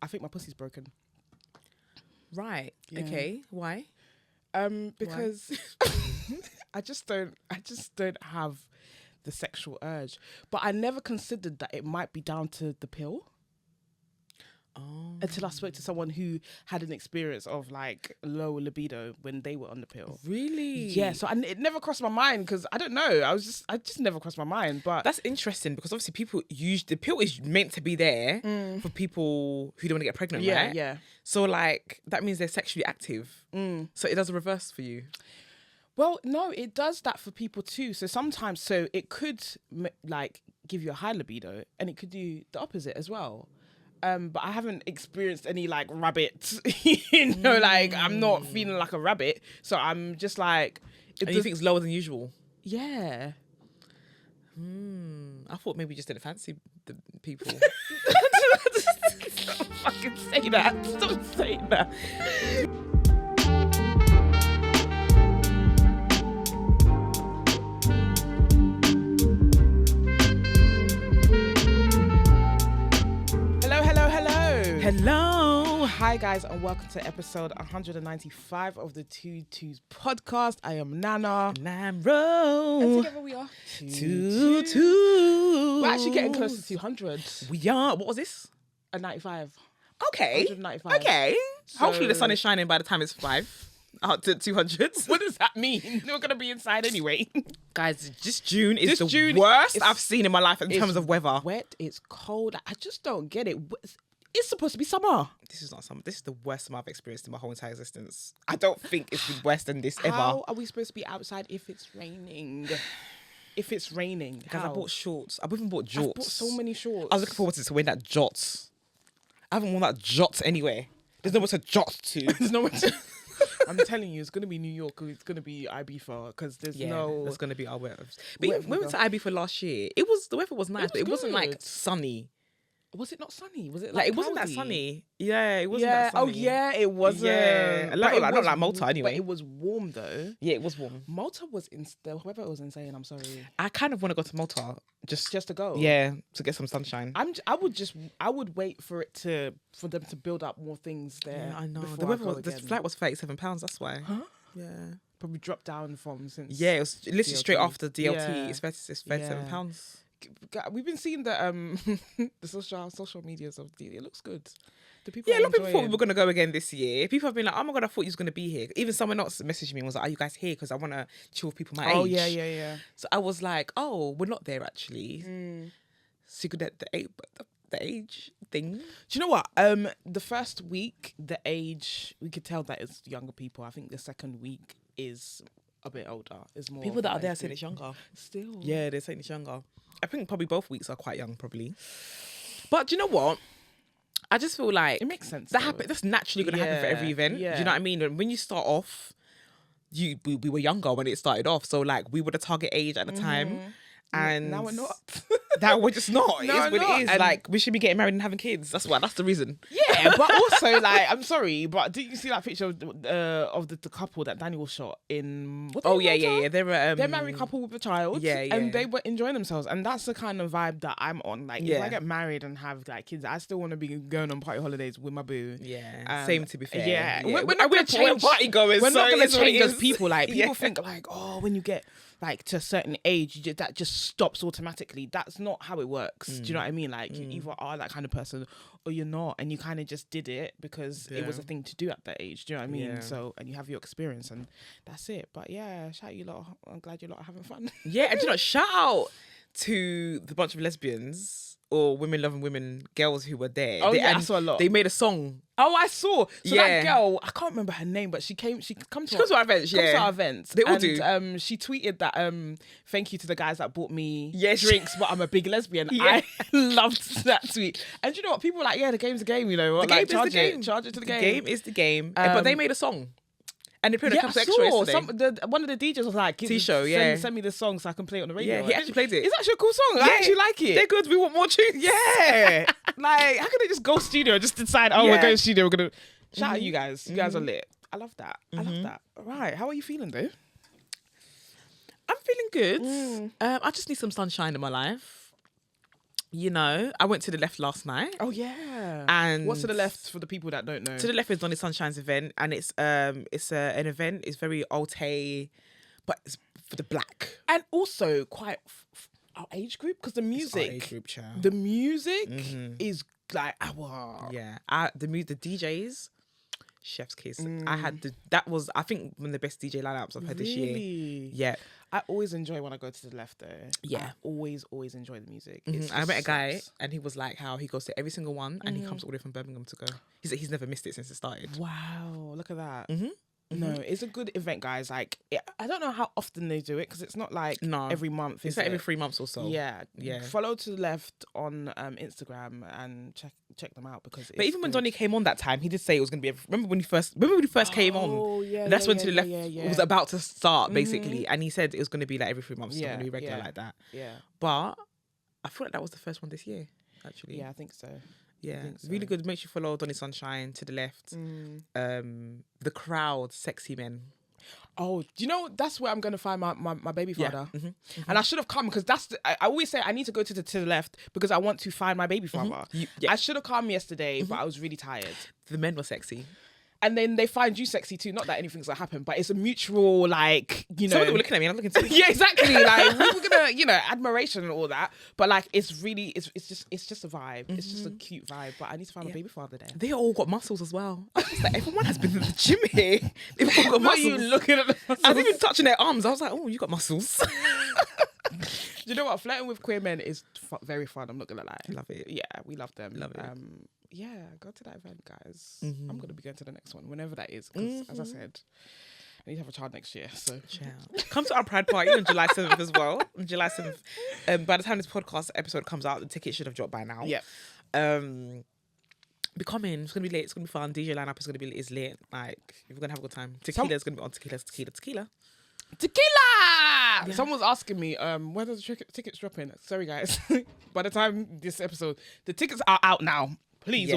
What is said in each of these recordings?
think my pussy's broken. Right. Yeah. Okay. Why? Because I just don't have the sexual urge. But I never considered that it might be down to the pill. Until I spoke to someone who had an experience of like low libido when they were on the pill. Really? Yeah. So it never crossed my mind because I don't know. I just never crossed my mind. But That's interesting because obviously people use the pill is meant to be there for people who don't want to get pregnant, right? Yeah. So like that means they're sexually active. So it does a reverse for you. Well, no, it does that for people too. So sometimes, it could like give you a high libido, and it could do the opposite as well. But I haven't experienced any like rabbit, like I'm not feeling like a rabbit. So I'm just like, And you think it's lower than usual? yeah. I thought maybe you just didn't fancy the people. Stop fucking saying that. Stop saying that. Hello. Hi guys, and welcome to episode 195 of the Two Twos podcast. I am Nana. And I'm Rose. And together we are Two. We're actually getting close to 200. We are. What was this? A 95. Okay. 195. Okay. So- Hopefully the sun is shining by the time it's 5. Out to 200. What does that mean? We're going to be inside anyway. Guys, just June is This the June worst is- I've seen in my life in terms of weather. Wet, it's cold. I just don't get it. It's supposed to be summer. This is not summer. This is the worst summer I've experienced in my whole entire existence. I don't think it's been worse than this ever. How are we supposed to be outside if it's raining? If it's raining, Guys, I how? bought shorts. I've even bought jorts. I've bought so many shorts. I was looking forward to wearing that jots. I haven't worn that jots anywhere. There's nowhere to jot to. There's no one to... I'm telling you, it's going to be New York or it's going to be Ibiza because there's no... That's going to be our weather. But Where even, we went to Ibiza last year. The weather was nice, but it wasn't like good. sunny. Was it not sunny? Was it Like like it wasn't that cloudy? sunny. Yeah, it wasn't that Oh sunny. yeah, it wasn't. Yeah. But Not it like was Malta anyway. But it was warm though. Yeah, it was warm. Malta was the weather was insane. I'm sorry. I kind of want to go to Malta just Just to go. yeah, to get some sunshine. I would wait for them to build up more things there. Yeah, I know. before The I weather go was, the again. flight was £37. That's why. Huh? Yeah. Probably dropped down from since. Yeah, it was literally DLT. straight after DLT. Yeah. It's £37. We've been seeing the the social medias of the. It looks good. The people. Yeah, a lot of people thought we enjoying. were going to go again this year. People have been like, oh my God, I thought you was going to be here. Even someone else messaged me and was like, are you guys here? Because I want to chill with people my age. Oh yeah. So I was like, oh, we're not there actually. So you could the age thing. Do you know what? The first week, the age we could tell that it's younger people. I think the second week is a bit older. Is more People that are like there saying it's younger. Still, Yeah, they're saying it's younger. I think probably both weeks are quite young, probably. But do you know what? I just feel like it makes sense. that though. happen. That's naturally going to happen for every event. Do you know what I mean? And when you start off, we were younger when it started off, so like we were the target age at the time. And now we're not. That we're just not. No, It is what not. it is. And- like we should be getting married and having kids. That's the reason. Yeah, but also like I'm sorry, but did you see that picture of the couple that Daniel shot in? Oh yeah. They're They're married couple with a child. Yeah. And they were enjoying themselves, and that's the kind of vibe that I'm on. Like if Yeah. I get married and have like kids, I still want to be going on party holidays with my boo. Yeah. Same to be fair. Yeah. We're We're not gonna change party goers. We're not so gonna it's what it change as is. people. Like people Yeah. think like, oh, when you get like to a certain age, that just stops automatically. That's not how it works. Do you know what I mean? Like you either are that kind of person or you're not, and you kind of just did it because it was a thing to do at that age. Do you know what I mean? Yeah. So and you have your experience, and that's it. But yeah, shout you lot. I'm glad you lot are having fun. Yeah, and do you know, shout out to the bunch of lesbians or women loving women girls who were there. Oh, yeah, I and saw a lot. They made a song. Oh, I saw. So Yeah. that girl, I can't remember her name, but she comes to She comes to our events, comes to yeah. our events. They all and, do. She tweeted that thank you to the guys that bought me Yes. drinks, but I'm a big lesbian. Yeah. I loved that tweet. And you know what? People were like, yeah, the game's a game, you know. The Like, game is the game. Charge it to the game. The game is the game. But they made a song. And they put it Yeah, on I Campus Extra saw. yesterday. One of the DJs was like, T-Show, yeah. Send me the song so I can play it on the radio. Yeah, he actually played it. It's actually a cool song. I Yeah, actually like it. They're good. We want more tunes. Yeah. Like, how can they just go studio and just decide, oh, we're Yeah. going studio, we're going to... Shout out you guys. You guys are lit. I love that. I love that. All right. How are you feeling, though? I'm feeling good. I just need some sunshine in my life. You know, I went to the left last night. Oh yeah. And what's to the left for the people that don't know? To the left is Donny Sunshine's event, and it's an event. It's very alte, but it's for the black and also quite our age group, because the music, our age group, child. The music is like the DJs. Chef's kiss. That was, I think, one of the best DJ lineups I've heard this year. Yeah. I always enjoy when I go to the left though. Yeah. I always enjoy the music. I met a guy and he was like how he goes to every single one and he comes all the way from Birmingham to go. He's never missed it since it started. Wow, look at that. No, it's a good event, guys. Like, I don't know how often they do it, because it's not like every month. It's like every 3 months or so. Yeah. Follow To the Left on Instagram and check them out, because. But even when Donny came on that time, he did say it was going to be. Remember when he first came on? Oh yeah. That's when To the Left was about to start, basically, and he said it was going to be like every 3 months. It's not going to be regular like that. Yeah. But I feel like that was the first one this year, actually. Yeah, I think so. Yeah, really good. Make sure you follow Donny Sunshine, To the Left. The Crowd, Sexy Men. Oh, do you know that's where I'm going to find my baby father? And I should have come, because I always say I need to go to the left because I want to find my baby father. I should have come yesterday, but I was really tired. The men were sexy. And then they find you sexy too. Not that anything's gonna happen, but it's a mutual, like, you know. Some of them were looking at me and I'm looking at you. Yeah, exactly. Like, we're gonna, you know, admiration and all that. But like, it's really, it's just a vibe. It's just a cute vibe. But I need to find a baby father there. They all got muscles as well. I was like, everyone has been in the gym here. They've all got muscles. You looking at the muscles? I was even touching their arms. I was like, oh, you got muscles. You know what? Flirting with queer men is very fun. I'm not gonna lie. Love it. Yeah, we love them. Love it. Yeah, go to that event, guys. I'm going to be going to the next one, whenever that is. Because, as I said, I need to have a child next year. So come to our Pride Party on July 7th as well. On July 7th. By the time this podcast episode comes out, the ticket should have dropped by now. Yeah. Be coming. It's going to be late. It's going to be fun. DJ lineup is going to be lit. Like, we're going to have a good time. Tequila is going to be on. Tequila. Yeah. Someone's asking me, where does the tickets drop in? Sorry, guys. By the time this episode, the tickets are out now. Please,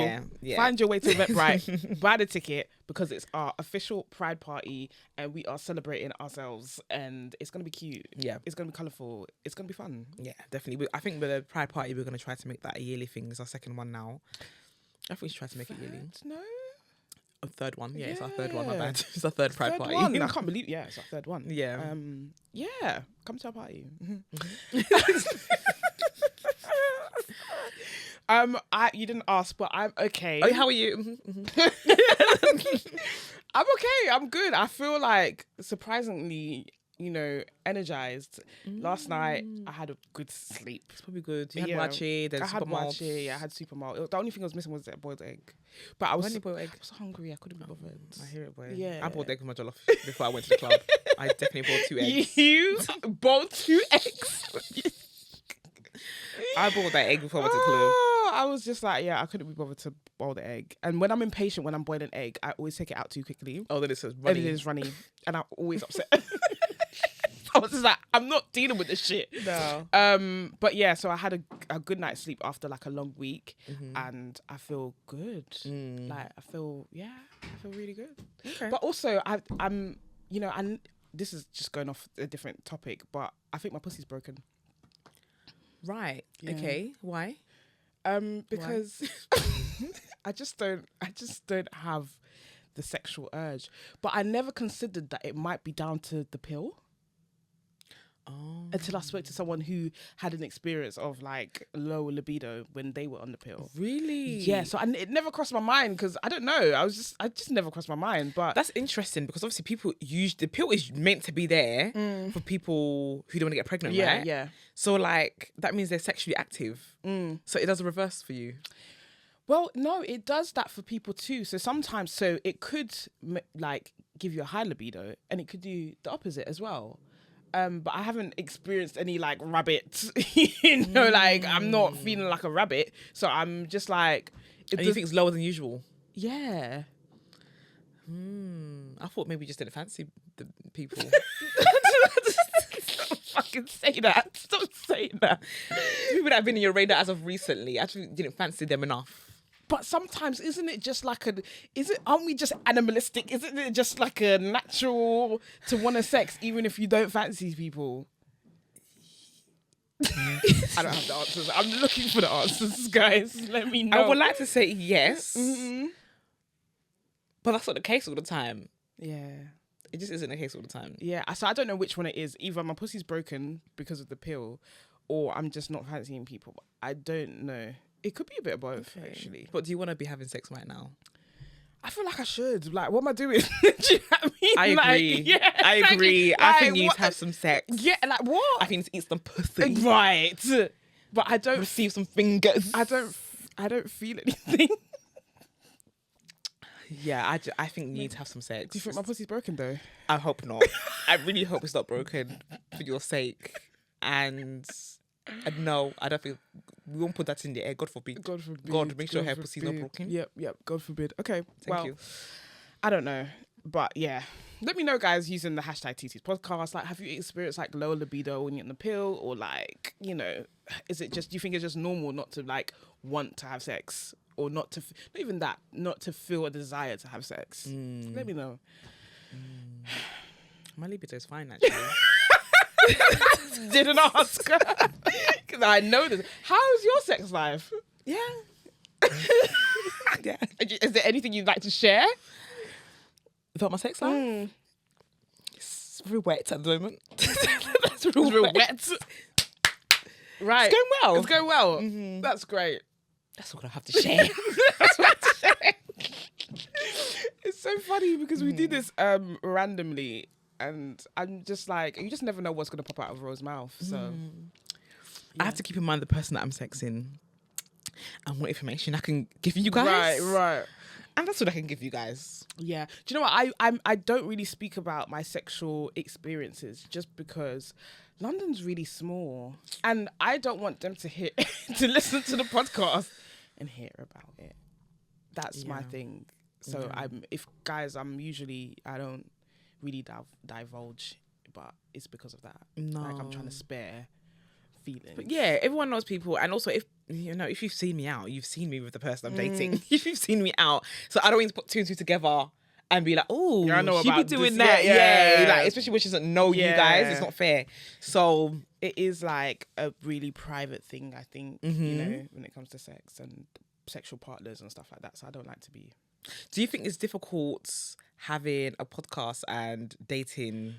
find your way to Eventbrite, buy the ticket, because it's our official Pride Party and we are celebrating ourselves, and it's going to be cute. Yeah. It's going to be colourful. It's going to be fun. Yeah, definitely. I think with the Pride Party, we're going to try to make that a yearly thing. It's our second one now. I think we should try to make it yearly. No? A third one. Yeah, it's our third one. My bad. It's our third Pride Party. I can't believe, it's our third one. Yeah. Yeah, come to our party. You didn't ask, but I'm okay. Oh, how are you? I'm okay. I'm good. I feel like surprisingly, energized. Last night I had a good sleep. It's probably good. You had wachi, then super malt. I had super malt. The only thing I was missing was that boiled egg. But I was boiled egg. I was hungry. I couldn't be bothered. I hear it, boy. Yeah. I boiled egg with my jollof before I went to the club. I definitely boiled 2 eggs. You boiled 2 eggs? I boiled that egg before I went to the club. I was just like, I couldn't be bothered to boil the egg. And when I'm impatient, when I'm boiling egg, I always take it out too quickly. Oh, then it's runny. And it is runny. And I'm always upset. I was just like, I'm not dealing with this shit. No. But yeah, so I had a good night's sleep after like a long week, and I feel good. Like I feel really good. Okay. But also I'm and this is just going off a different topic, but I think my pussy's broken. Right. Yeah. Okay. Why? Because I just don't have the sexual urge. But I never considered that it might be down to the pill. Oh. Until I spoke to someone who had an experience of like low libido when they were on the pill. Really? Yeah. So it never crossed my mind, because I don't know. I just never crossed my mind. But that's interesting, because obviously people use the pill is meant to be there for people who don't want to get pregnant. Yeah. Right? Yeah. So like that means they're sexually active. So it does a reverse for you. Well, no, it does that for people too. So sometimes, it could like give you a high libido, and it could do the opposite as well. But I haven't experienced any like rabbit, like I'm not feeling like a rabbit. So I'm just like... And you think it's lower than usual? Yeah. I thought maybe you just didn't fancy the people. Stop fucking say that. Stop saying that. People that have been in your radar as of recently actually didn't fancy them enough. But sometimes, isn't it just like aren't we just animalistic? Isn't it just like a natural to want to sex even if you don't fancy people? I don't have the answers. I'm looking for the answers, guys. Let me know. I would like to say yes, but that's not the case all the time. Yeah. It just isn't the case all the time. Yeah, so I don't know which one it is. Either my pussy's broken because of the pill, or I'm just not fancying people. I don't know. It could be a bit of both, actually. But do you want to be having sex right now? I feel like I should. Like, what am I doing? Do you know what I mean? I agree. Yeah, I agree. Like, I think you need to have some sex. Yeah, like what? I think you need to eat some pussy. Right. But I don't receive some fingers. I don't feel anything. Yeah, I think you need to have some sex. Do you think my pussy's broken though? I hope not. I really hope it's not broken for your sake. And no, I don't think we won't put that in the air. God forbid. God forbid. God, make sure her pussy's not broken. Yep. God forbid. Okay. Thank you. I don't know. But yeah. Let me know, guys, using the hashtag TT's podcast. Like, have you experienced like low libido when you're on the pill? Or like, you know, is it just, do you think it's just normal not to like want to have sex? Or not to, not even that, not to feel a desire to have sex? Let me know. My libido is fine, actually. Didn't ask. Because I know this. How's your sex life? Yeah. Yeah. Is there anything you'd like to share? About my sex life? It's very wet at the moment. That's real wet. Right. It's going well. It's going well. That's great. That's what I have to share. It's so funny because we do this randomly, and I'm just like, you just never know what's going to pop out of Rose's mouth. So I have to keep in mind the person that I'm sexing and what information I can give you guys. Right. And that's what I can give you guys. Yeah. Do you know what? I don't really speak about my sexual experiences just because London's really small, and I don't want them to listen to the podcast and hear about it. That's my thing. So I don't really divulge, but it's because of that. No. Like, I'm trying to spare feelings. But yeah, everyone knows people, and also if you've seen me out, you've seen me with the person I'm dating. If you've seen me out, so I don't need to put two and two together and be like, oh, I know she be about doing this. that. Yeah. Like, especially when she doesn't know you guys, it's not fair. So it is like a really private thing, I think, you know, when it comes to sex and sexual partners and stuff like that. So I don't like to be. Do you think it's difficult having a podcast and dating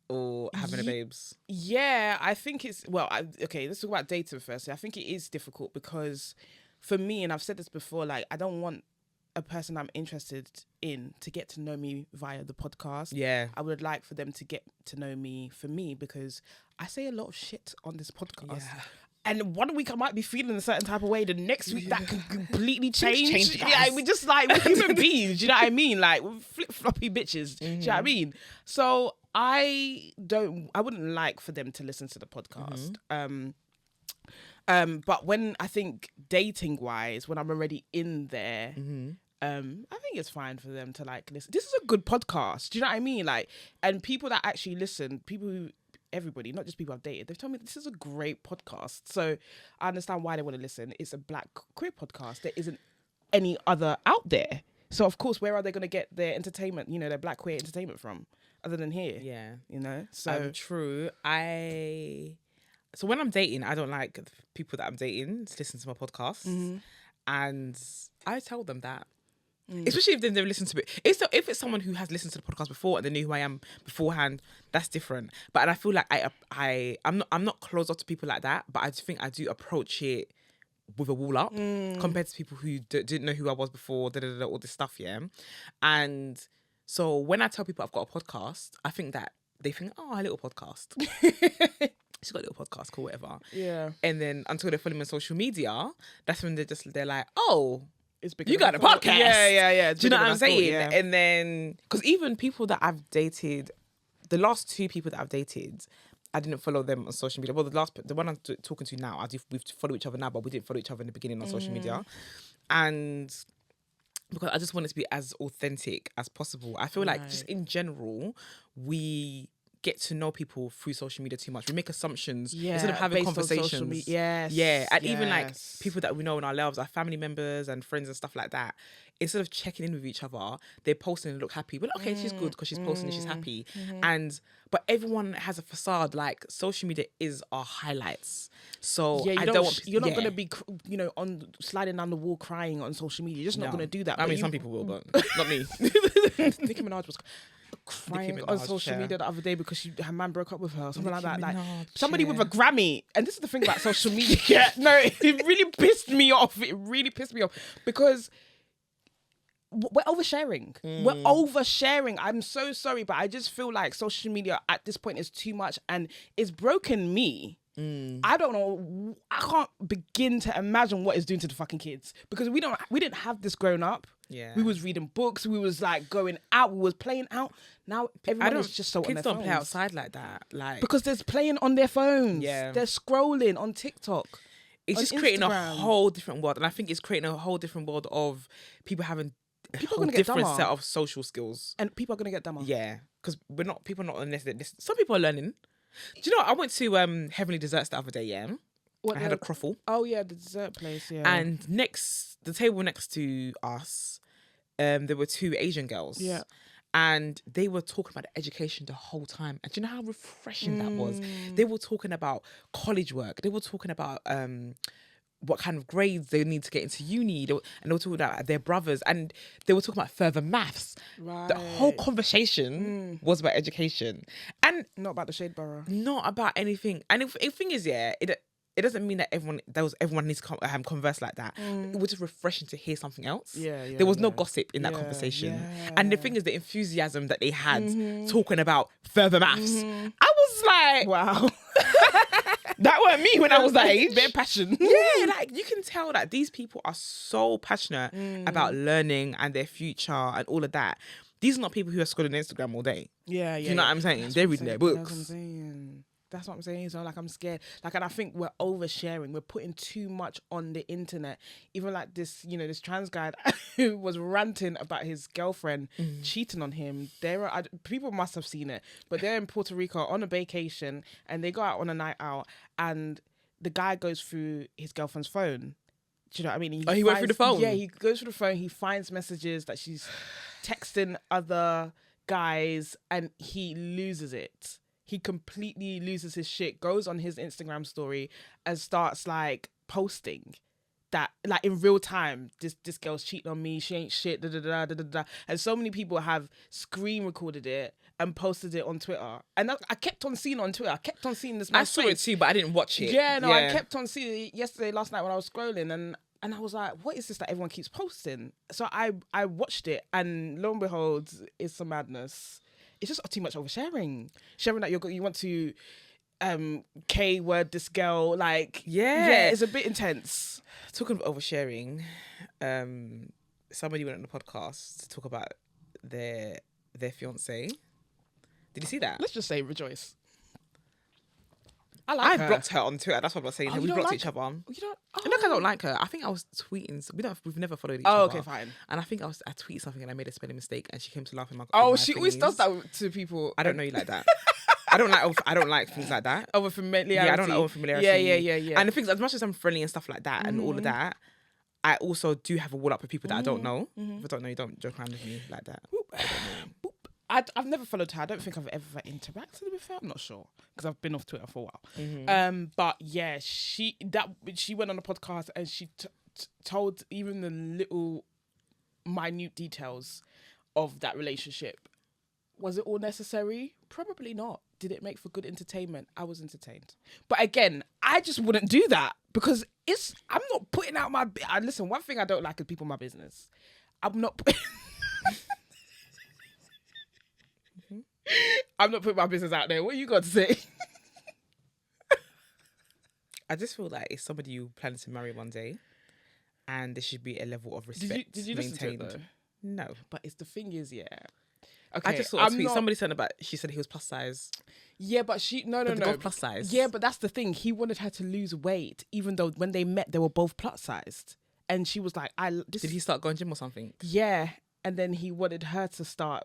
or having a babes? Yeah, I think it's, okay, let's talk about dating first. I think it is difficult because for me, and I've said this before, like, I don't want a person I'm interested in to get to know me via the podcast. Yeah. I would like for them to get to know me for me, because I say a lot of shit on this podcast. Yeah. And 1 week I might be feeling a certain type of way. The next week that can completely change. Yeah, we just like, we're human beings. Do you know what I mean? Like, we're flip-floppy bitches. Do you know what I mean? So I wouldn't like for them to listen to the podcast. But when I think dating wise, when I'm already in there, I think it's fine for them to like listen. This is a good podcast. Do you know what I mean? Like, and people that actually listen, everybody, not just people I've dated, they've told me this is a great podcast. So I understand why they want to listen. It's a black queer podcast. There isn't any other out there. So of course, where are they going to get their entertainment, you know, their black queer entertainment from, other than here? Yeah. You know? So true. So when I'm dating, I don't like people that I'm dating to listen to my podcast. And I tell them that. Especially if they've never listened to it. If it's someone who has listened to the podcast before and they knew who I am beforehand, that's different. But I feel like I'm not closed off to people like that, but I think I do approach it with a wall up compared to people who didn't know who I was before, all this stuff, yeah. And so when I tell people I've got a podcast, I think that they think, oh, a little podcast. She's got a little podcast, cool, whatever. Yeah. And then until they follow me on social media, that's when they're like, oh, it's you got a podcast. Yeah. Do you know what I'm saying? Yeah. And then, because even people that I've dated, the last 2 people that I've dated, I didn't follow them on social media. Well, the one I'm talking to now, we've followed each other now, but we didn't follow each other in the beginning on social media. And because I just want it to be as authentic as possible. I feel like just in general, we get to know people through social media too much. We make assumptions Yeah, instead of having based on social conversations. Yes. Yeah, and even like yes. people that we know in our lives, our family members and friends and stuff like that. Instead of checking in with each other, they're posting and look happy. But okay, she's good because she's posting and she's happy. But everyone has a facade. Like social media is our highlights. So Yeah, I don't want, you're not gonna be, on sliding down the wall crying on social media. You're just not gonna do that. I But mean, some people will, but not me. Nicki Minaj was crying on social media the other day because her man broke up with her or something like that. Like somebody with a Grammy. And this is the thing about social media. No, it really pissed me off. It really pissed me off because we're oversharing. We're oversharing. I'm so sorry, but I just feel like social media at this point is too much and it's broken me. I don't know. I can't begin to imagine what it's doing to the fucking kids because we didn't have this growing up. Yeah, we was reading books. We was like going out. We was playing out. Now everyone is just so on their kids don't phones. play outside like that. Like because they're playing on their phones. Yeah, they're scrolling on TikTok. It's just creating a whole different world, and I think it's creating a whole different world of people having a whole different set of social skills, and people are gonna get dumber. Yeah, because people are not unless some people are learning. Do you know? I went to Heavenly Desserts the other day. Yeah, I had a croffle. Oh yeah, the dessert place. Yeah, and the table next to us, there were two Asian girls. Yeah. And they were talking about education the whole time. And do you know how refreshing that was? They were talking about college work. They were talking about what kind of grades they need to get into uni. And they were talking about their brothers. And they were talking about further maths. Right. The whole conversation was about education. And not about the shade borough. Not about anything. And the thing is, yeah, it doesn't mean that everyone needs to converse like that. It was just refreshing to hear something else. There was no gossip in that conversation. And the thing is, the enthusiasm that they had talking about further maths. I was like, wow. That weren't me when I was that age. Their passion. Yeah, like you can tell that these people are so passionate about learning and their future and all of that. These are not people who are scrolling Instagram all day. Yeah. Do you know what I'm saying? They're reading their books. That's what I'm saying. So like I'm scared. Like, and I think we're oversharing. We're putting too much on the internet. Even like this, this trans guy who was ranting about his girlfriend cheating on him. People must have seen it, but they're in Puerto Rico on a vacation and they go out on a night out and the guy goes through his girlfriend's phone. Do you know what I mean? He went through the phone? Yeah, he goes through the phone. He finds messages that she's texting other guys and he loses it. He completely loses his shit, goes on his Instagram story and starts like posting that like in real time, this girl's cheating on me, she ain't shit, da da da da da da. And so many people have screen recorded it and posted it on Twitter. And I kept on seeing it on Twitter. I kept on seeing this. I saw it too, but I didn't watch it. Yeah, no, I kept on seeing it yesterday, last night when I was scrolling and I was like, what is this that everyone keeps posting? So I watched it and lo and behold, it's some madness. It's just too much oversharing. Sharing that you want to K-word this girl. Like, yeah, it's a bit intense. Talking of oversharing, somebody went on the podcast to talk about their fiance. Did you see that? Let's just say rejoice. I blocked her on Twitter. That's what I'm saying. We blocked each other. You don't? Look, I don't like her. I think I was tweeting. We've never followed each other. other. Okay, fine. And I think I tweeted something and I made a spelling mistake and she came to laugh in my. Oh, she always does that to people. I don't know you like that. I don't like things like that. Over familiarity. Yeah, I don't like over familiarity. Yeah. And the things, as much as I'm friendly and stuff like that and all of that, I also do have a wall up with people that I don't know. If I don't know you, don't joke around with me like that. I've never followed her. I don't think I've ever interacted with her. I'm not sure because I've been off Twitter for a while. But yeah, she went on a podcast and she told even the little minute details of that relationship. Was it all necessary? Probably not. Did it make for good entertainment? I was entertained. But again, I just wouldn't do that because I'm not putting out my... Listen, one thing I don't like is people in my business. I'm not... I'm not putting my business out there. What you got to say? I just feel like it's somebody you plan to marry one day and there should be a level of respect did you maintained. Listen to it though? No. But it's the thing is, yeah. Okay, I just saw a tweet. Somebody said she said he was plus size. Yeah, but no. Both plus size. Yeah, but that's the thing. He wanted her to lose weight, even though when they met, they were both plus sized. And she was like, Did he start going gym or something? Yeah. And then he wanted her to start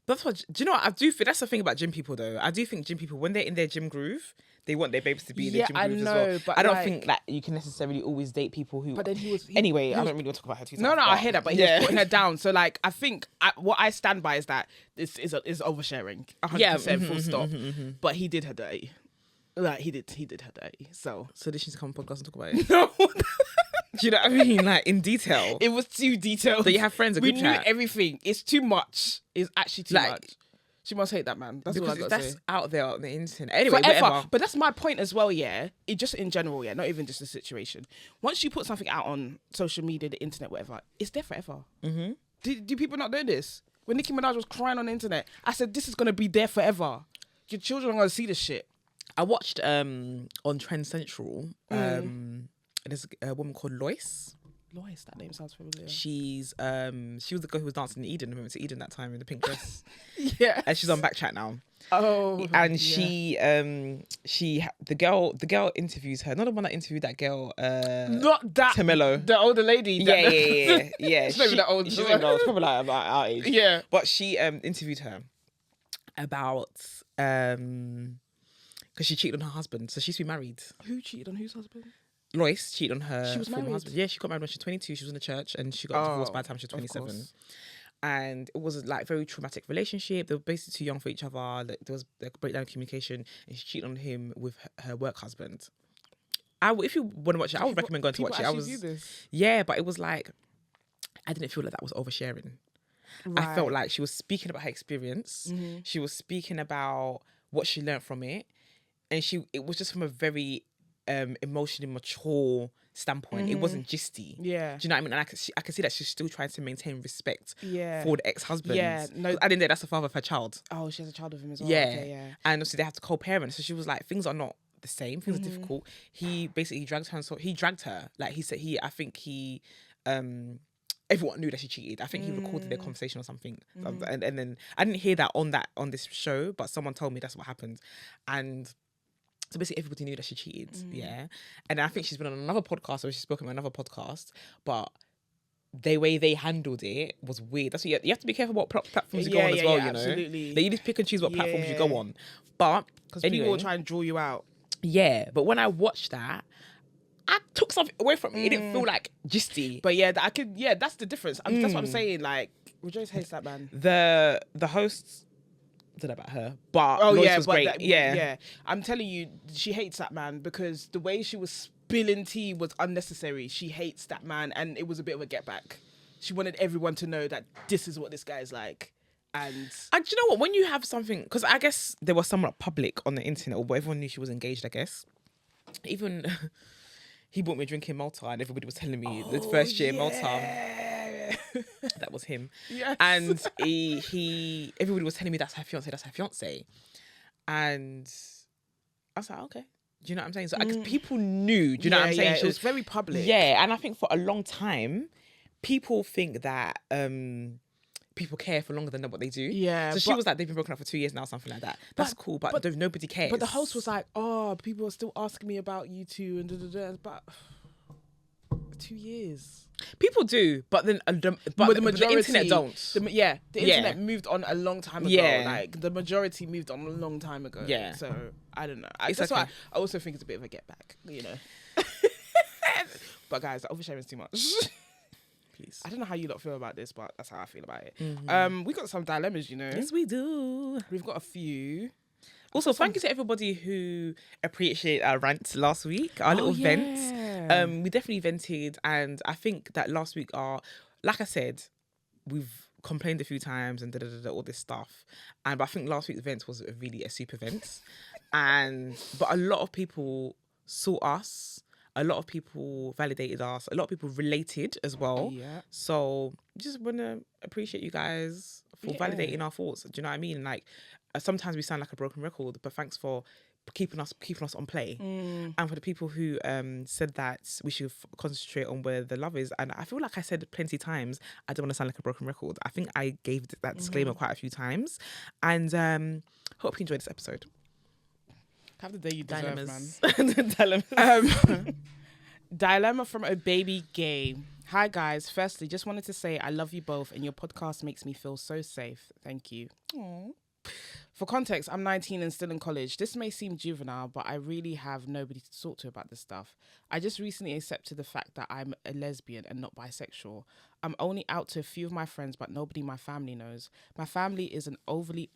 That's what. Do you know what I do think? That's the thing about gym people, though. I do think gym people, when they're in their gym groove, they want their babes to be in their gym groove as well. But I don't think that you can necessarily always date people who. But then Anyway, I don't really want to talk about her too much. No, I hear that, but he was putting her down. So like, I think what I stand by is that this is oversharing, 100% full stop. But he did her dirty. Like he did her dirty. So did she come on podcast and talk about it? no. Do you know what I mean? Like in detail. It was too detailed. So you have friends. We knew everything. It's too much. It's actually too much. She must hate that man. That's all I got to say. That's out there on the internet. Anyway, forever. whatever. But that's my point as well, yeah. It just in general, yeah. Not even just the situation. Once you put something out on social media, the internet, whatever, it's there forever. Mm-hmm. Do people not know this? When Nicki Minaj was crying on the internet, I said, this is going to be there forever. Your children are going to see this shit. I watched on Trend Central, there's a woman called Lois. Lois, that name sounds familiar. She was the girl who was dancing in Eden. We went to Eden that time in the pink dress. Yeah, and she's on Backchat now. Oh, and the girl interviews her. Not the one that interviewed that girl. Not that Tamelo, the older lady. Yeah. She's not even that old. She's probably like about our age. Yeah, but she interviewed her about because she cheated on her husband. So she's been married. Who cheated on whose husband? Lois cheated on her She was former married? husband. Yeah, she got married when she was 22. She was in the church and she got divorced by the time she was 27. And it was a very traumatic relationship. They were basically too young for each other. Like, there was a breakdown of communication, and she cheated on him with her work husband. If you want to watch it, I would recommend going to watch it. Yeah, but it was like, I didn't feel like that was oversharing. Right. I felt like she was speaking about her experience. Mm-hmm. She was speaking about what she learned from it, and it was just from a very emotionally mature standpoint. Mm-hmm. It wasn't gisty. Yeah. Do you know what I mean? And I can see that she's still trying to maintain respect for the ex-husband. Yeah. No, I didn't know that's the father of her child. Oh, she has a child with him as well. Yeah. Okay, yeah. And obviously they have to co-parent. So she was like, things are not the same. Things are difficult. He basically dragged her. So he dragged her. Like he said, everyone knew that she cheated. I think he recorded their conversation or something. And then I didn't hear that on this show, but someone told me that's what happened. And so basically everybody knew that she cheated, yeah. And I think she's been on another podcast, or she's spoken on another podcast, but the way they handled it was weird. That's what you have to be careful what platforms you go on as well, you know. Absolutely. Like, you just pick and choose what platforms you go on. But because people will try and draw you out. Yeah, but when I watched that, I took something away from it. It didn't feel like gisty. But yeah, that's the difference. That's what I'm saying. Like, Rejoice hates that man. The hosts, I don't know about her, but Lois was great. Yeah. I'm telling you, she hates that man because the way she was spilling tea was unnecessary. She hates that man, and it was a bit of a get back. She wanted everyone to know that this is what this guy's like. And do you know what? When you have something, because I guess there was somewhat public on the internet, but everyone knew she was engaged, I guess. Even he bought me a drink in Malta, and everybody was telling me the first year in Malta. That was him. Yes. And everybody was telling me that's her fiance. And I was like, okay. Do you know what I'm saying? So people knew. Do you know what I'm saying? It was very public. Yeah, and I think for a long time, people think that people care for longer than what they do. Yeah. So she was like, they've been broken up for 2 years now, something like that. That's cool, but nobody cares. But the host was like, oh, people are still asking me about you two and but 2 years. People do, but then the internet don't. The internet moved on a long time ago. Yeah. Like the majority moved on a long time ago. Yeah. So I don't know. That's why I also think it's a bit of a get back, you know. But guys, the oversharing is too much. Please. I don't know how you lot feel about this, but that's how I feel about it. Mm-hmm. We got some dilemmas, you know. Yes, we do. We've got a few. Also, thank you to everybody who appreciated our rant last week, our little vent. We definitely vented, and I think that last week, like I said, we've complained a few times and all this stuff. But I think last week's vent was really a super vent. But a lot of people saw us. A lot of people validated us. A lot of people related as well. Yeah. So just want to appreciate you guys for validating our thoughts. Do you know what I mean? Like, sometimes we sound like a broken record, but thanks for keeping us on play. And for the people who said that we should concentrate on where the love is. And I feel like I said plenty of times, I don't want to sound like a broken record. I think I gave that disclaimer quite a few times. And hope you enjoyed this episode. Have the day you deserve, Dilemmas. Dilemma from a baby gay. Hi guys. Firstly, just wanted to say I love you both and your podcast makes me feel so safe. Thank you. Aww. For context, I'm 19 and still in college. This may seem juvenile, but I really have nobody to talk to about this stuff. I just recently accepted the fact that I'm a lesbian and not bisexual. I'm only out to a few of my friends, but nobody in my family knows. My family is an overly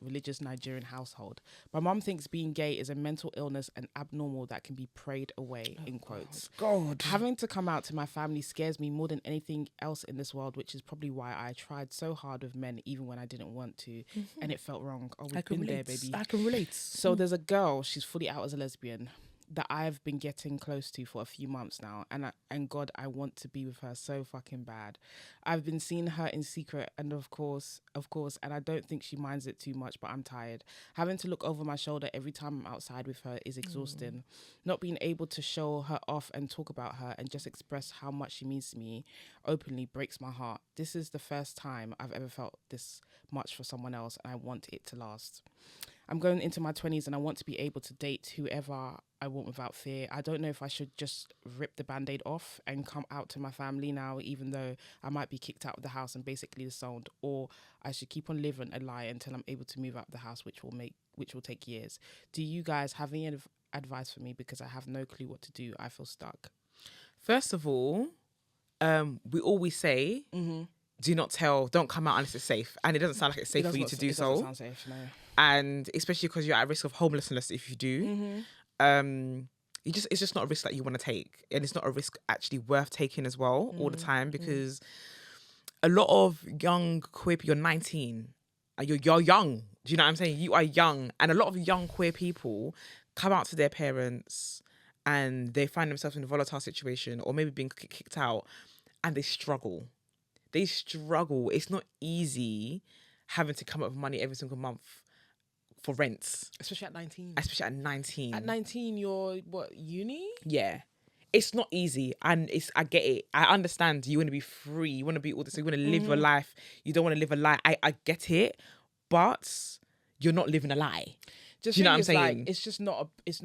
religious Nigerian household. My mum thinks being gay is a mental illness and abnormal that can be prayed away, in quotes. God. Having to come out to my family scares me more than anything else in this world, which is probably why I tried so hard with men even when I didn't want to. And it felt wrong. Oh, we've been there, baby. I can relate. So there's a girl, she's fully out as a lesbian, that I've been getting close to for a few months now, and God, I want to be with her so fucking bad. I've been seeing her in secret, and of course, and I don't think she minds it too much, but I'm tired. Having to look over my shoulder every time I'm outside with her is exhausting. Not being able to show her off and talk about her and just express how much she means to me openly breaks my heart. This is the first time I've ever felt this much for someone else, and I want it to last. I'm going into my 20s and I want to be able to date whoever I want without fear. I don't know if I should just rip the band-aid off and come out to my family now, even though I might be kicked out of the house and basically disowned, or I should keep on living a lie until I'm able to move out of the house, which will take years. Do you guys have any advice for me? Because I have no clue what to do. I feel stuck. First of all, we always say, do not tell, don't come out unless it's safe. And it doesn't sound like it's safe for you to do so. It doesn't sound safe, no. And especially because you're at risk of homelessness if you do. It's just not a risk that you want to take. And it's not a risk actually worth taking as well all the time, because a lot of young queer people, you're 19, and you're young. Do you know what I'm saying? You are young. And a lot of young queer people come out to their parents and they find themselves in a volatile situation or maybe being kicked out, and they struggle. It's not easy having to come up with money every single month for rents. Especially at 19. At 19, you're, what, uni? Yeah. It's not easy. And I get it. I understand you want to be free. You want to be all this. You want to live your life. You don't want to live a lie. I get it. But you're not living a lie. Do you know what I'm saying? Like, it's just not, this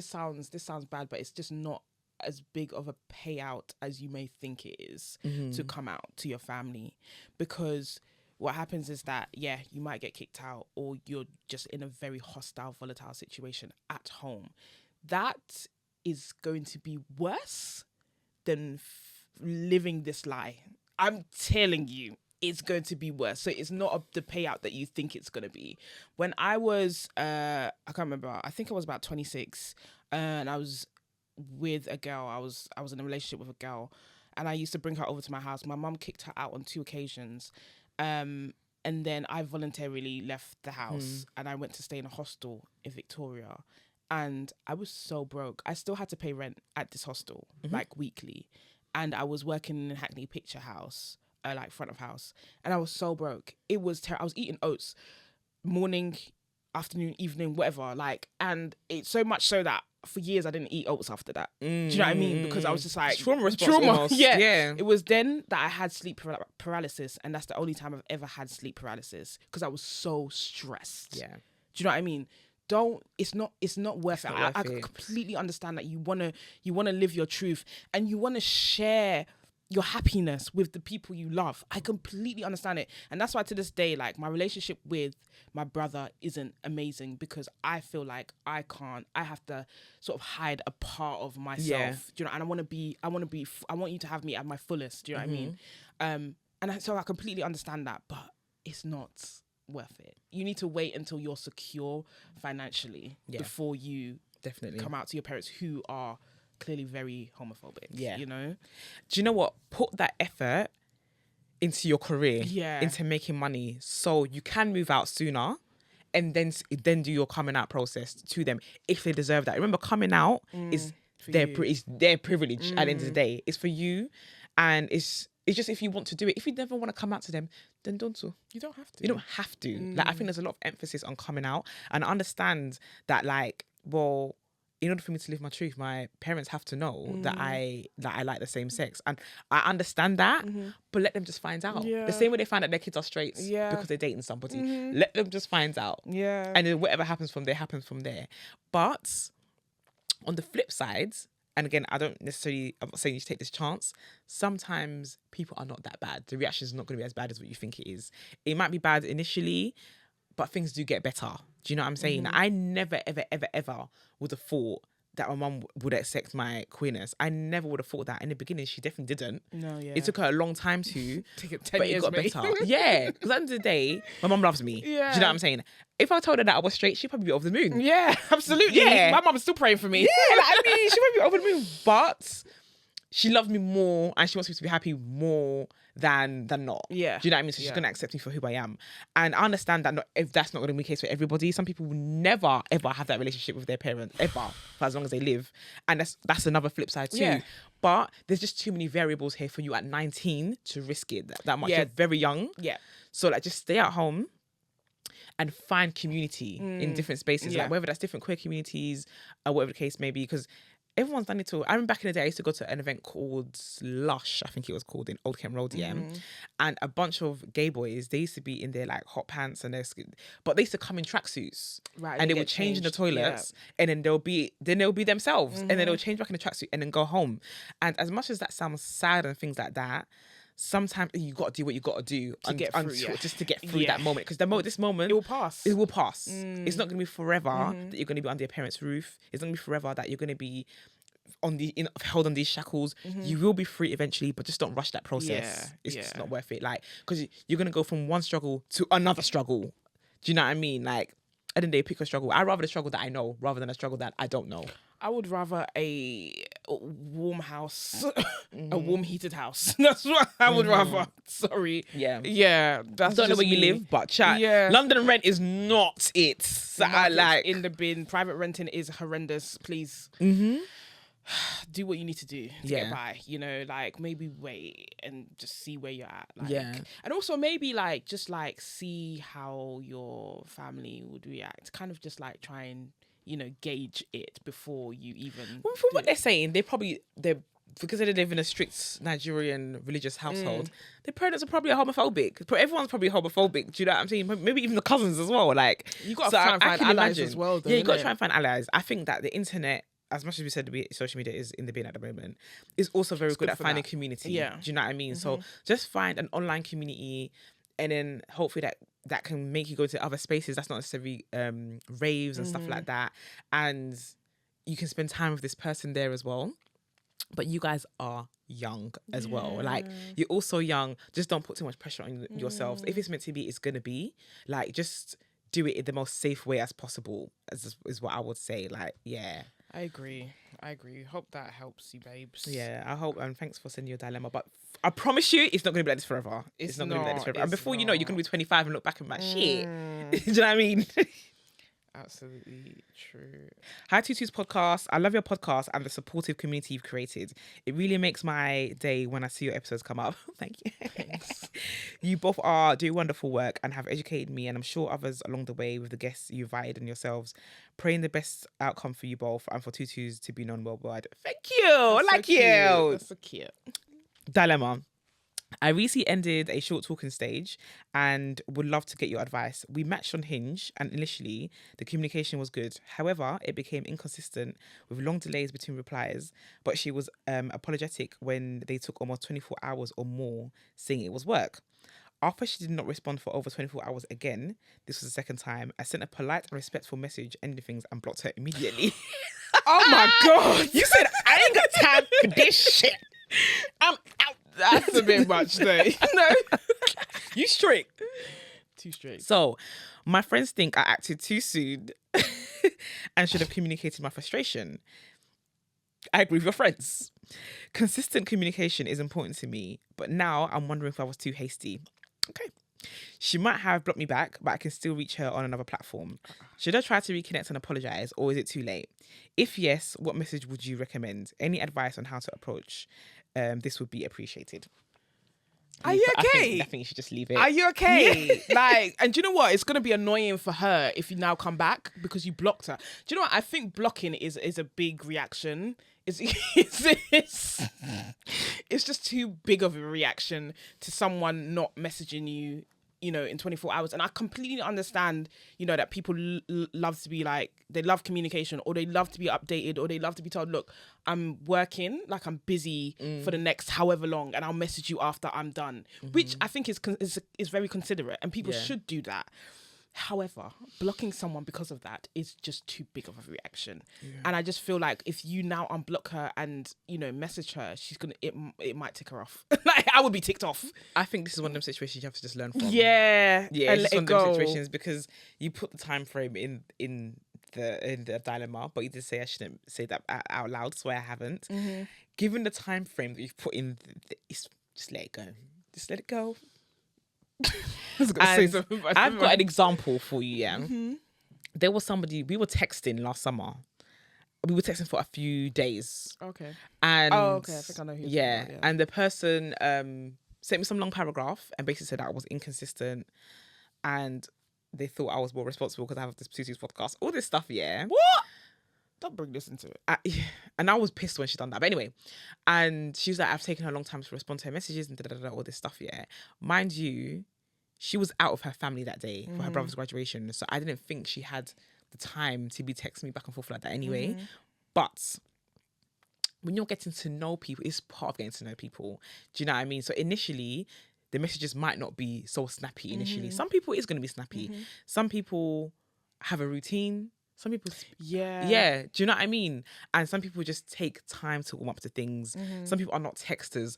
sounds bad, but it's just not as big of a payout as you may think it is to come out to your family, because what happens is that, yeah, you might get kicked out or you're just in a very hostile, volatile situation at home. That is going to be worse than living this lie. I'm telling you, it's going to be worse. So it's not the payout that you think it's going to be. When I was, I can't remember, I think I was about 26 and I was with a girl. I was in a relationship with a girl and I used to bring her over to my house. My mum kicked her out on 2 occasions. And then I voluntarily left the house and I went to stay in a hostel in Victoria. And I was so broke. I still had to pay rent at this hostel, like weekly. And I was working in a Hackney Picture House, like front of house. And I was so broke. It was I was eating oats morning, afternoon, evening, whatever. Like, and it's so much so that for years I didn't eat oats after that. Do you know what I mean? Because I was just like trauma response. Yeah. It was then that I had sleep paralysis, and that's the only time I've ever had sleep paralysis because I was so stressed. Yeah. Do you know what I mean? It's not worth it. I completely understand that you wanna live your truth and you wanna share your happiness with the people you love. I completely understand it. And that's why to this day, like, my relationship with my brother isn't amazing because I feel like I have to sort of hide a part of myself. Yeah. Do you know? And I want you to have me at my fullest. Do you know what I mean? So I completely understand that, but it's not worth it. You need to wait until you're secure financially before you definitely come out to your parents who are clearly very homophobic. Yeah. You know? Do you know what? Put that effort into your career, into making money, so you can move out sooner and then do your coming out process to them if they deserve that. Remember, coming out is their privilege at the end of the day. It's for you, and it's just if you want to do it. If you never want to come out to them, then don't so. You don't have to. You don't have to. Like, I think there's a lot of emphasis on coming out, and I understand that, like, well, in order for me to live my truth, my parents have to know that I like the same sex. And I understand that, but let them just find out. Yeah. The same way they find out their kids are straight because they're dating somebody. Let them just find out. Yeah. And then whatever happens from there, happens from there. But on the flip side, and again, I'm not saying you should take this chance. Sometimes people are not that bad. The reaction is not going to be as bad as what you think it is. It might be bad initially, but things do get better. Do you know what I'm saying? I never, ever, ever, ever would have thought that my mum would accept my queerness. I never would have thought that. In the beginning, she definitely didn't. No, yeah. It took her a long time to, Take it 10 but years, it got mate. better. Yeah, because at the end of the day, my mum loves me. Yeah. Do you know what I'm saying? If I told her that I was straight, she'd probably be over the moon. Yeah, absolutely. Yeah. My mum's still praying for me. Yeah, like, I mean, she'd probably be over the moon. But she loves me more and she wants me to be happy more than not. Yeah. Do you know what I mean? So she's going to accept me for who I am. And I understand that if that's not going to be the case for everybody. Some people will never, ever have that relationship with their parents, ever, for as long as they live. And that's another flip side too. Yeah. But there's just too many variables here for you at 19 to risk it that much. Yeah. You're very young. Yeah. So like just stay at home and find community in different spaces. Yeah. Like whether that's different queer communities or whatever the case may be. Because everyone's done it too. I remember back in the day, I used to go to an event called Lush, I think it was called, in Old Kent Road, and a bunch of gay boys, they used to be in their like hot pants and their skin, but they used to come in tracksuits, Right, and they they would get change in the changed, toilets, and then they'll be themselves, and then they'll change back in the tracksuit and then go home. And as much as that sounds sad and things like that, sometimes you got to do what you got to do just to get through that moment, because this moment It will pass. It will pass. It's not going to be forever that you're going to be under your parents' roof. It's not going to be forever that you're going to be held on these shackles. You will be free eventually, but just don't rush that process. It's just not worth it. Like, because you're going to go from one struggle to another struggle. Do you know what I mean? Like, at the end of the day, pick a struggle. I'd rather the struggle that I know rather than a struggle that I don't know. I would rather a warm house, a warm heated house. That's what I would rather. Sorry. Yeah. Yeah. That's Don't know just where you me. live, but chat. Yeah. London rent is not it. So I Market's like in the bin. Private renting is horrendous. Please do what you need to do to get by. You know, like maybe wait and just see where you're at. Like, and also maybe like just like see how your family would react. Kind of just like try and, you know, gauge it before you even. Well, from what they're saying, they're because they live in a strict Nigerian religious household. Their parents are probably homophobic. Everyone's probably homophobic. Do you know what I'm saying? Maybe even the cousins as well. Like, you got to try and find allies as well. Though, yeah, you got to try and find allies. I think that the internet, as much as we said social media is in the bin at the moment, is also very good at finding community. Yeah. Do you know what I mean? So just find an online community, and then hopefully that can make you go to other spaces that's not necessarily raves and stuff like that, and you can spend time with this person there as well. But you guys are young as well. Like, you're also young. Just don't put too much pressure on yourselves. If it's meant to be, it's gonna be. Like, just do it in the most safe way as possible, is what I would say. Like, yeah. I agree. Hope that helps you, babes. Yeah, I hope. And thanks for sending your dilemma. But I promise you, it's not going to be like this forever. It's not going to be like this forever. And before you know, you're going to be 25 and look back and be like, shit. Do you know what I mean? Absolutely true. Hi Tutu's podcast. I love your podcast and the supportive community you've created. It really makes my day when I see your episodes come up. Thank you. Thanks. You both are doing wonderful work and have educated me, and I'm sure others along the way with the guests you invited and yourselves. Praying the best outcome for you both and for Tutus to be known worldwide. Thank you. That's you. That's so cute. Dilemma. I recently ended a short talking stage and would love to get your advice. We matched on Hinge and initially the communication was good. However, it became inconsistent with long delays between replies, but she was apologetic when they took almost 24 hours or more, saying it was work. After she did not respond for over 24 hours again, this was the second time, I sent a polite and respectful message, ending things, and blocked her immediately. Oh my God. You said, I ain't got time for this shit. I'm out. That's a bit much though. No. You strict. Too straight. So, my friends think I acted too soon and should have communicated my frustration. I agree with your friends. Consistent communication is important to me, but now I'm wondering if I was too hasty. Okay. She might have blocked me back, but I can still reach her on another platform. Should I try to reconnect and apologise, or is it too late? If yes, what message would you recommend? Any advice on how to approach this would be appreciated. Are you okay? I think you should just leave it. Are you okay? Like, and do you know what? It's going to be annoying for her if you now come back because you blocked her. Do you know what? I think blocking is a big reaction. It's just too big of a reaction to someone not messaging you, you know, in 24 hours. And I completely understand, you know, that people love to be like, they love communication, or they love to be updated, or they love to be told, look, I'm working, like I'm busy for the next however long, and I'll message you after I'm done, which I think is very considerate, and people should do that. However, blocking someone because of that is just too big of a reaction. And I just feel like if you now unblock her and, you know, message her, it might tick her off. Like, I would be ticked off. I think this is one of them situations you have to just learn from. Yeah. Yeah, and it's let one it of them go. situations because you put the time frame in the dilemma, but you did say I shouldn't say that out loud, so I haven't. Given the time frame that you've put in, just let it go. Just let it go. And I've got an example for you, yeah. There was somebody, we were texting last summer. We were texting for a few days. Okay. And I think I know who you're talking about, and the person sent me some long paragraph and basically said that I was inconsistent and they thought I was more responsible because I have this Pxssy's podcast. All this stuff, yeah. What? Don't bring this into it. And I was pissed when she done that. But anyway, and she was like, I've taken her a long time to respond to her messages and all this stuff, yeah. Mind you, she was out of her family that day for her brother's graduation. So I didn't think she had the time to be texting me back and forth like that anyway. But when you're getting to know people, it's part of getting to know people. Do you know what I mean? So initially, the messages might not be so snappy initially. Some people it's going to be snappy. Some people have a routine. Some people, yeah. Do you know what I mean? And some people just take time to warm up to things. Some people are not texters.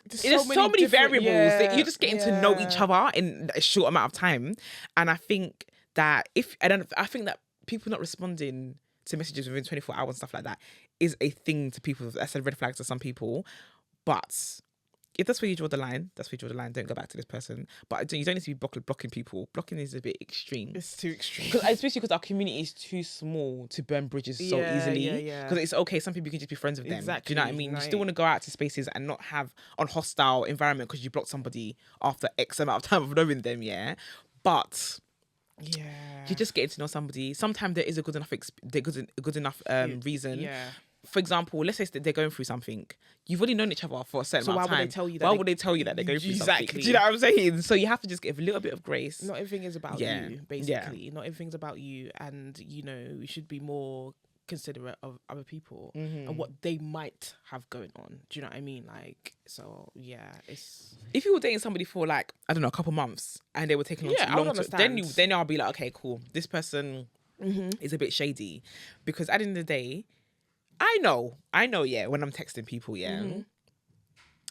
There's so many variables that you're just getting to know each other in a short amount of time. And I think that I think that people not responding to messages within 24 hours and stuff like that is a thing to people. That's a red flag to some people. But if that's where you draw the line, that's where you draw the line. Don't go back to this person. But you don't need to be blocking people. Blocking is a bit extreme. It's too extreme. Especially because our community is too small to burn bridges so easily. Because it's okay, some people you can just be friends with them. Exactly. Do you know what I mean? You still want to go out to spaces and not have a hostile environment because you blocked somebody after X amount of time of knowing them, yeah? But you're just getting to know somebody. Sometimes there is a good enough reason. Yeah. For example, let's say they're going through something. You've already known each other for a certain amount of time. Why would they tell you that? Why would they tell you that they're going through Exactly. something? Do you know what I'm saying? So you have to just give a little bit of grace. Not everything is about you, basically. Not everything's about you, and you know we should be more considerate of other people and what they might have going on. Do you know what I mean? Like, so yeah, it's if you were dating somebody for like I don't know a couple months and they were taking long to, then I'll be like, okay, cool. This person is a bit shady, because at the end of the day, I know, yeah, when I'm texting people, yeah.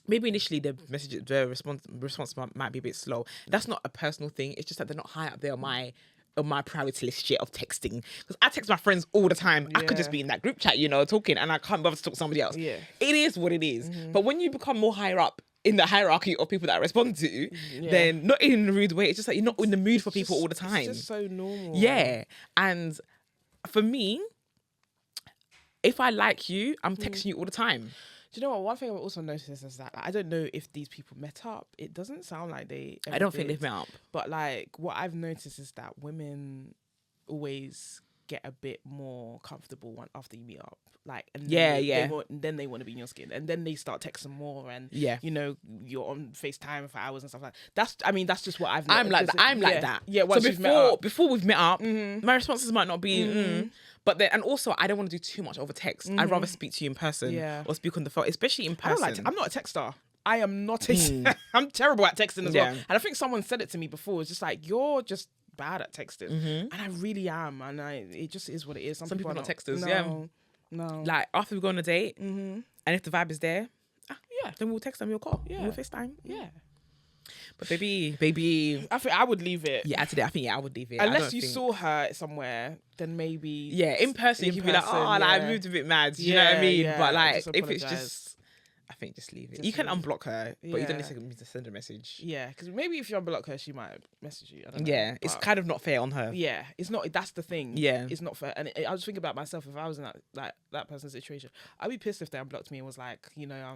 Maybe initially the response might be a bit slow. That's not a personal thing. It's just that they're not high up there on my priority list yet of texting. Because I text my friends all the time. I could just be in that group chat, you know, talking, and I can't bother to talk to somebody else. Yeah. It is what it is. But when you become more higher up in the hierarchy of people that I respond to, then not in a rude way. It's just like you're not in the mood for people all the time. It's just so normal. Yeah. And for me, if I like you, I'm texting you all the time. Do you know what? One thing I've also noticed is that I don't know if these people met up. It doesn't sound like they ever I don't did. think they've met up. But like what I've noticed is that women always get a bit more comfortable after you meet up. Like, and then they want to be in your skin, and then they start texting more, and you know, you're on FaceTime for hours and stuff like that. That's just what I've noticed. I'm like that. Yeah, before we've met up, my responses might not be but then, and also I don't want to do too much over text. I'd rather speak to you in person or speak on the phone, especially in person. I'm not a texter. I am not I'm terrible at texting as well. And I think someone said it to me before. It's just like, you're just bad at texting. And I really am. And it just is what it is. Some people are not texters. No. Like after we go on a date, and if the vibe is there, then we'll text them, we'll call, we'll FaceTime. Yeah. But baby, I think I would leave it. Yeah, today I think I would leave it. Unless you saw her somewhere, then maybe. Yeah, in person you can be like, I moved a bit mad. You know what I mean? Yeah, but like, if it's just, I think just leave it. You can unblock her, but you don't need to send a message. Yeah, because maybe if you unblock her, she might message you. I don't know. Yeah, it's kind of not fair on her. Yeah, it's not. That's the thing. Yeah, it's not fair. And I was thinking about myself. If I was in that person's situation, I'd be pissed if they unblocked me and was like, you know,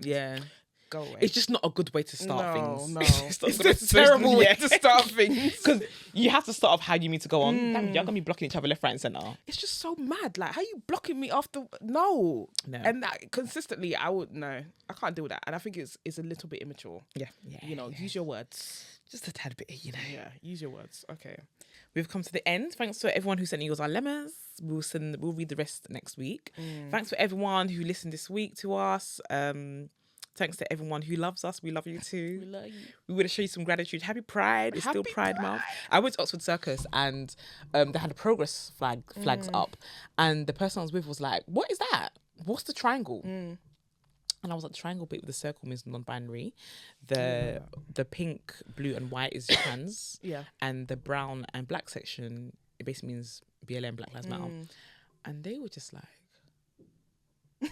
Go away. It's just not a good way to start things. No. It's It's just a terrible way to start things. Because you have to start off how you mean to go on. Damn, you're gonna be blocking each other left, right, and centre. It's just so mad. Like, how you blocking me after? No. No. And that consistently, I can't deal with that. And I think it's a little bit immature. Yeah. You know, use your words. Just a tad bit, you know. Yeah, use your words. Okay. We've come to the end. Thanks to everyone who sent yours our lemmas. We'll read the rest next week. Thanks for everyone who listened this week to us. Thanks to everyone who loves us. We love you too. We love you. We want to show you some gratitude. Happy Pride. It's still Happy Pride Month. I went to Oxford Circus and they had a progress flags up, and the person I was with was like, "What is that? What's the triangle?" And I was like, the triangle bit with the circle means non-binary. The pink, blue and white is trans. Yeah. And the brown and black section, it basically means BLM, Black Lives Matter. And they were just like,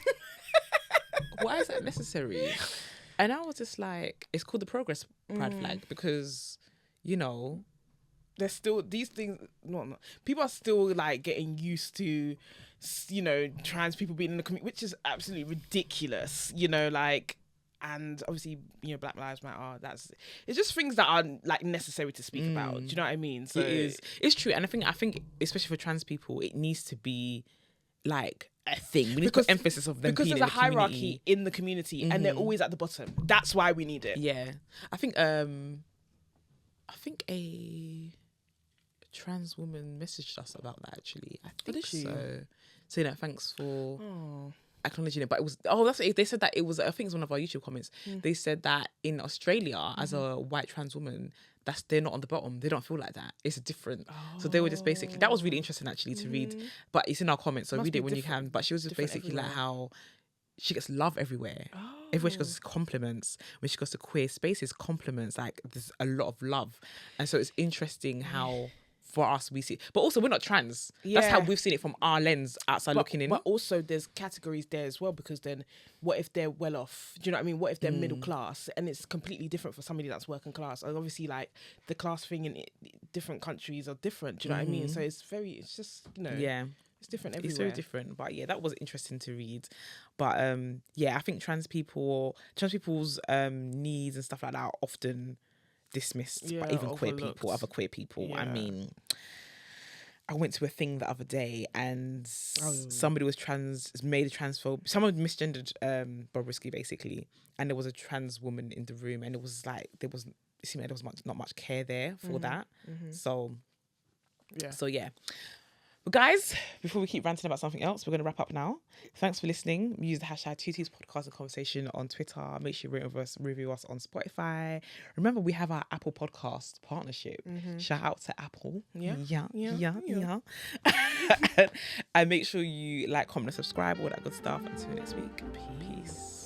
why is that necessary? And I was just like, it's called the Progress Pride flag because, you know, there's still these things. No, people are still like getting used to, you know, trans people being in the community, which is absolutely ridiculous. You know, like, and obviously, you know, Black Lives Matter. It's just things that are like necessary to speak about. Do you know what I mean? So it's true, and I think especially for trans people, it needs to be like a thing. We need to put emphasis of them because being there's in a hierarchy in the community, and they're always at the bottom. That's why we need it. Yeah, I think a trans woman messaged us about that actually. I think so. Saying that thanks for acknowledging it, but it was they said that it was, I think it's one of our YouTube comments. They said that in Australia, as a white trans woman, they're not on the bottom. They don't feel like that. It's different. So they were just basically, that was really interesting actually to read, but it's in our comments, so read it when you can. But she was just basically everywhere. like how she gets love everywhere. Everywhere she goes is compliments. When she goes to queer spaces, compliments. Like there's a lot of love, and so it's interesting how for us we see. But also we're not trans. That's how we've seen it from our lens outside looking in. But also there's categories there as well, because then what if they're well off? Do you know what I mean? What if they're middle class, and it's completely different for somebody that's working class? And obviously, like the class thing in different countries are different. Do you know what I mean? So it's just, you know. Yeah. It's different everywhere. It's very different. But yeah, that was interesting to read. But yeah, I think trans people's needs and stuff like that are often dismissed by even other queer people. I mean, I went to a thing the other day and somebody was made a transphobe. Someone misgendered Bobrisky basically, and there was a trans woman in the room, and it was like it seemed like there was not much care there for that. So yeah. But guys, before we keep ranting about something else, we're going to wrap up now. Thanks for listening. Use the hashtag #TT's podcast and conversation on Twitter. Make sure you review us on Spotify. Remember, we have our Apple Podcast partnership. Shout out to Apple. Yeah. And make sure you like, comment, and subscribe, all that good stuff. Until next week. Peace.